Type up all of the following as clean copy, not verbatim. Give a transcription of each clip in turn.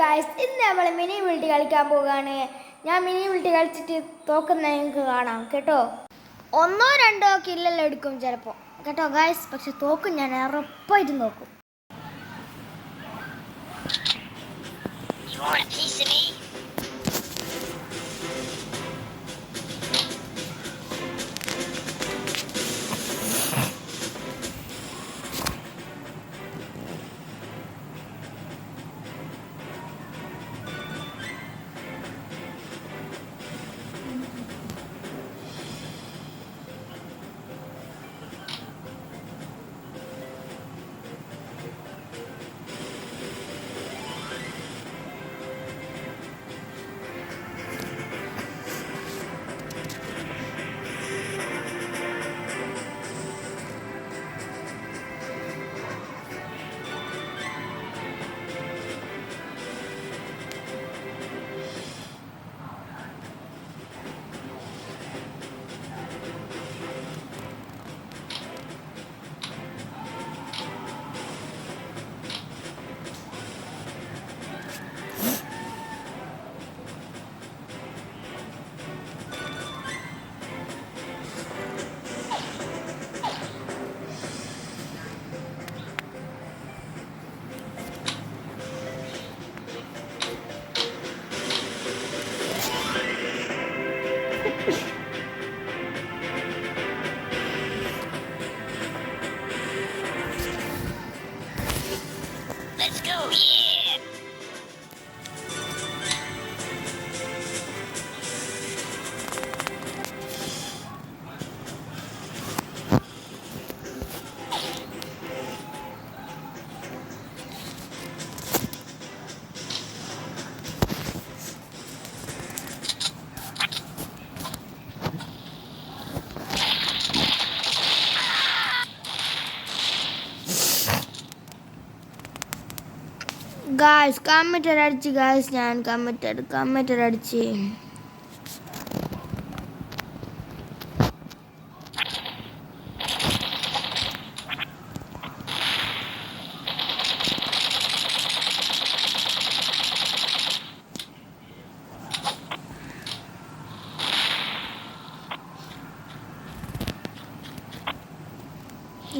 Guys, ഇന്ന് നമ്മൾ mini വിൾട്ടി കളിക്കാൻ പോവുകയാണ്. ഞാൻ മിനി വിൾട്ടി കളിച്ചിട്ട് തോക്കുന്ന നിങ്ങൾക്ക് കാണാം കേട്ടോ. 1-2 കില്ലെല്ലാം എടുക്കും ചിലപ്പോൾ കേട്ടോ ഗായ്സ്. പക്ഷെ തോക്കും, ഞാൻ ഉറപ്പായിട്ട് നോക്കും. Let's go, yeah! Guys committed അടിച്ച് ഗായ്സ്, ഞാൻ കമ്മിറ്റഡ് അടിച്ച്.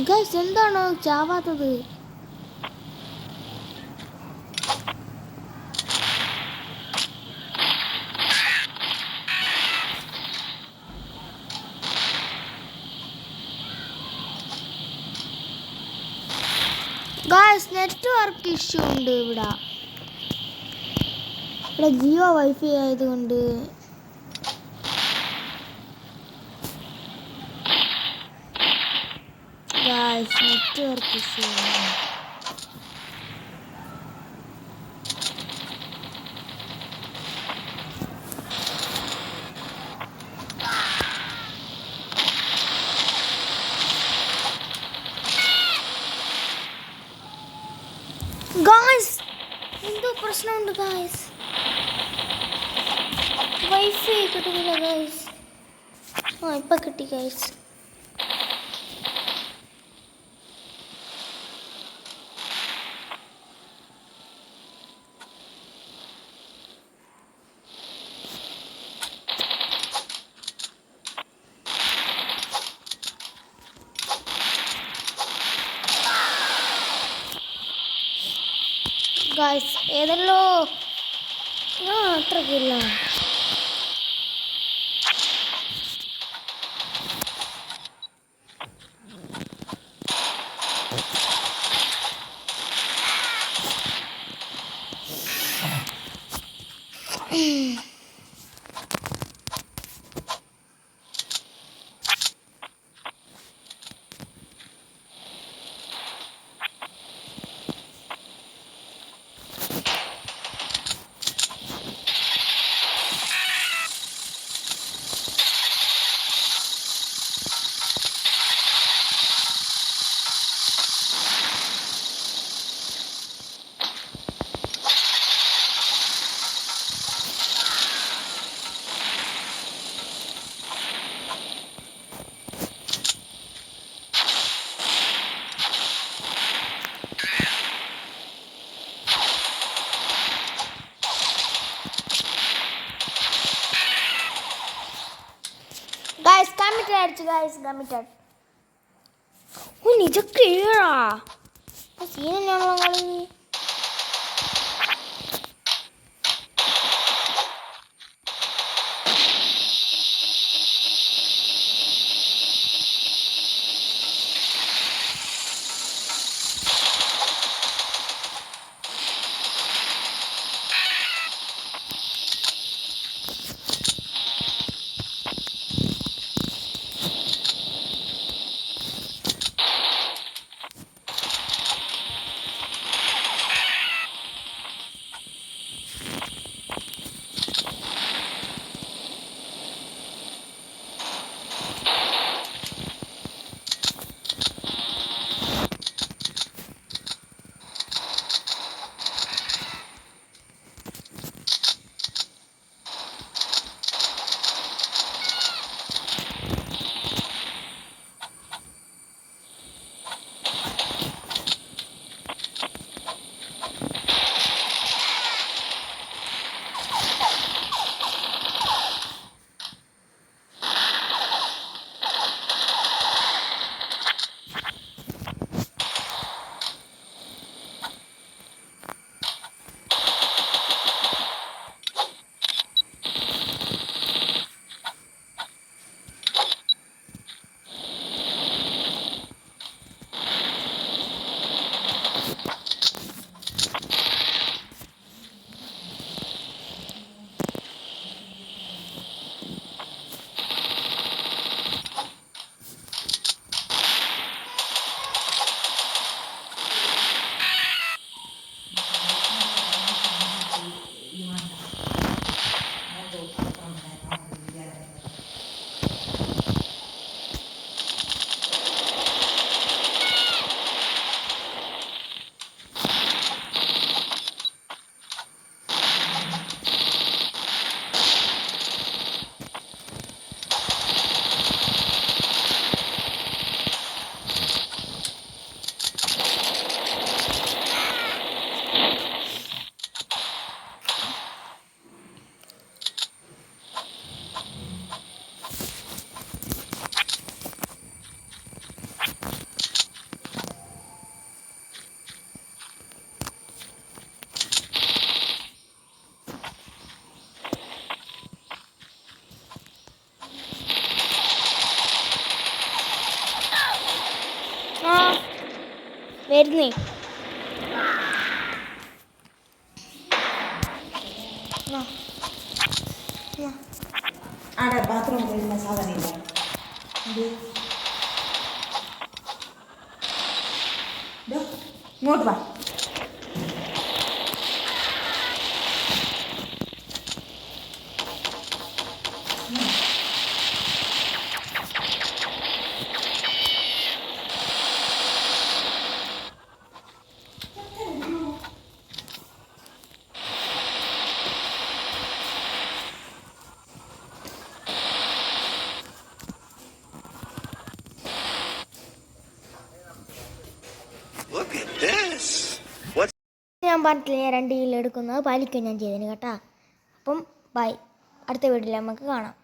ഗായ്സ് എന്താണോ ചാവാത്തത്? ഗായ്സ് നെറ്റ്വർക്ക് ഇഷ്യൂ ഉണ്ട് ഇവിടെ ജിയോ വൈഫൈ ആയതുകൊണ്ട്. Guys network issue. ഗായ്സ് എന്തോ പ്രശ്നമുണ്ട് ഗായ്സ്, വൈഫൈ കിട്ടുന്നില്ല ഗായ്സ്. ഇപ്പൊ കിട്ടി ഗായ്സ്. ഗായ്സ് ഏതല്ലോ അത്രക്കില്ല. അടിച്ചു ഗൈസ് കമ്മിറ്റഡ്. ഓ നിജക്ക് ഏഴാ സീൻ തന്നെയാണല്ലോ കളി. ആ വരുന്നേ. ആടെ ബാത്റൂം കഴിയുന്ന സാധനമില്ല. ഇങ്ങോട്ട് വാ. Look at this. What's ഞാൻ പറഞ്ഞിട്ടില്ല ഞാൻ 2 കിലോ എടുക്കുന്നത് പാലിക്കും ഞാൻ ചെയ്തതിന് കേട്ടാ. അപ്പം ബൈ, അടുത്ത വീഡിയോയിൽ നമുക്ക് കാണാം.